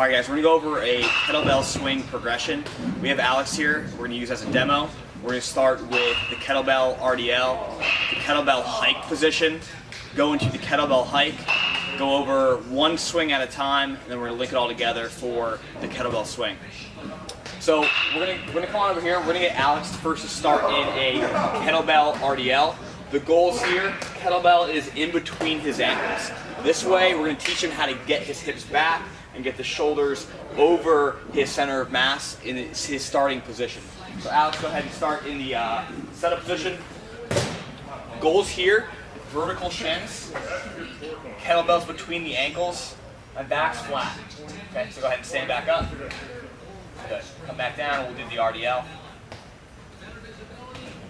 Alright guys, we're going to go over a kettlebell swing progression. We have Alex here, we're going to use as a demo. We're going to start with the kettlebell RDL, the kettlebell hike position, go into the kettlebell hike, go over one swing at a time, and then we're going to link it all together for the kettlebell swing. So we're going to come on over here, we're going to get Alex first to start in a kettlebell RDL. The goals here, kettlebell is in between his ankles. This way we're going to teach him how to get his hips back and get the shoulders over his center of mass in his starting position. So Alex, go ahead and start in the setup position. Goals here, vertical shins, kettlebells between the ankles, my back's flat. Okay, so go ahead and stand back up. Good. Come back down, we'll do the RDL.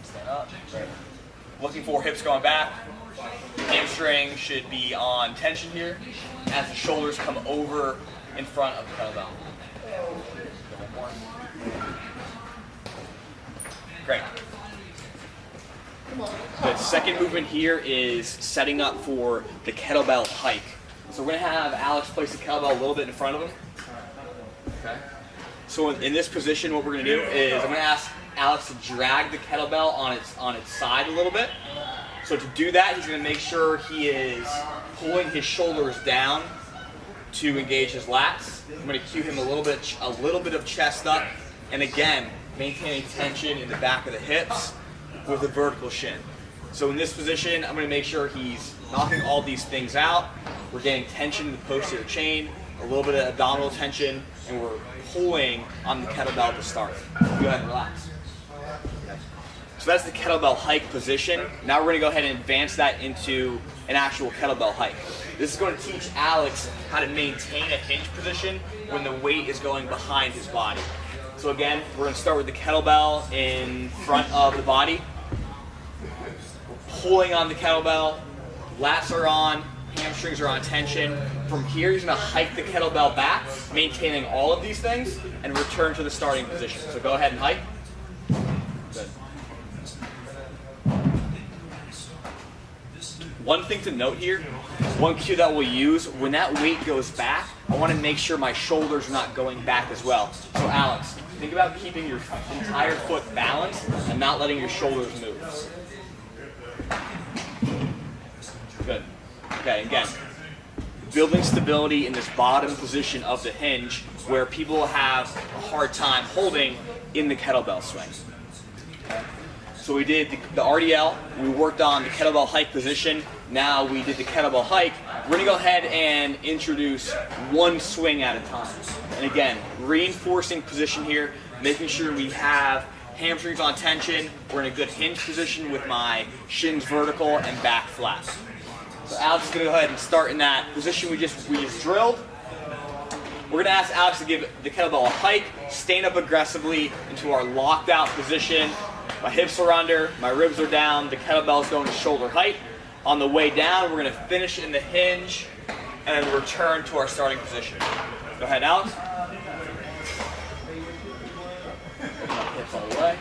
Stand up. Great. Looking for hips going back. Hamstring should be on tension here as the shoulders come over in front of the kettlebell. Great. The second movement here is setting up for the kettlebell hike. So we're going to have Alex place the kettlebell a little bit in front of him. Okay. So in this position, what we're going to do is I'm going to ask Alex to drag the kettlebell on its side a little bit. So to do that, he's going to make sure he is pulling his shoulders down to engage his lats. I'm going to cue him a little bit of chest up, and again, maintaining tension in the back of the hips with a vertical shin. So in this position, I'm going to make sure he's knocking all these things out. We're getting tension in the posterior chain, a little bit of abdominal tension, and we're pulling on the kettlebell to start. Go ahead and relax. So that's the kettlebell hike position. Now we're going to go ahead and advance that into an actual kettlebell hike. This is going to teach Alex how to maintain a hinge position when the weight is going behind his body. So again, we're going to start with the kettlebell in front of the body. We're pulling on the kettlebell, lats are on, hamstrings are on tension. From here, he's going to hike the kettlebell back, maintaining all of these things, and return to the starting position. So go ahead and hike. Good. One thing to note here, one cue that we'll use, when that weight goes back, I want to make sure my shoulders are not going back as well. So Alex, think about keeping your entire foot balanced and not letting your shoulders move. Good. Okay, again, building stability in this bottom position of the hinge where people have a hard time holding in the kettlebell swing. Okay. So we did the RDL, we worked on the kettlebell hike position, now we did the kettlebell hike. We're going to go ahead and introduce one swing at a time. And again, reinforcing position here, making sure we have hamstrings on tension, we're in a good hinge position with my shins vertical and back flat. So Alex is going to go ahead and start in that position we just drilled. We're going to ask Alex to give the kettlebell a hike, stand up aggressively into our locked out position. My hips are under, my ribs are down, the kettlebell is going to shoulder height. On the way down, we're going to finish in the hinge and then return to our starting position. Go ahead, Alex. Hips all the way.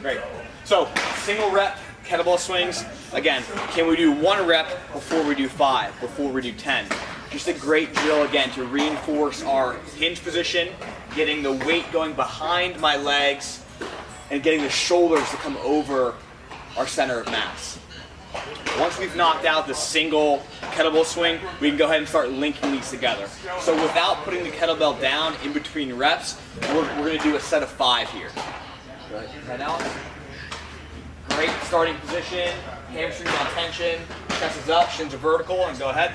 Great. So, single rep kettlebell swings. Again, can we do 1 rep before we do 5, before we do 10? Just a great drill, again, to reinforce our hinge position, getting the weight going behind my legs, and getting the shoulders to come over our center of mass. Once we've knocked out the single kettlebell swing, we can go ahead and start linking these together. So without putting the kettlebell down in between reps, we're going to do a set of 5 here. Good. Right now. Great starting position, hamstrings on tension, chest is up, shins are vertical, and go ahead.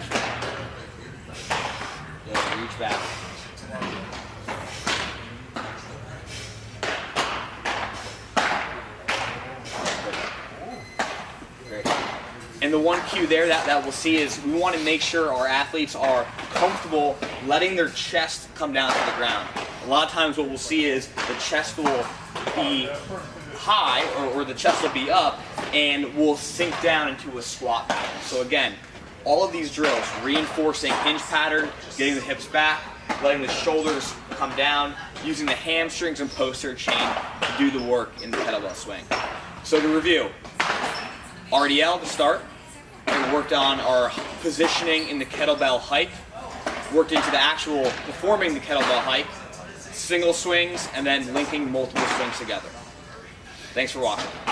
Good. Reach back. Great. And the one cue there that we'll see is we want to make sure our athletes are comfortable letting their chest come down to the ground. A lot of times what we'll see is the chest will be high or the chest will be up and we'll sink down into a squat pattern. So again, all of these drills, reinforcing hinge pattern, getting the hips back, letting the shoulders come down, using the hamstrings and posterior chain to do the work in the kettlebell swing. So to review, RDL to start, worked on our positioning in the kettlebell hike, worked into the actual performing the kettlebell hike, single swings, and then linking multiple swings together. Thanks for watching.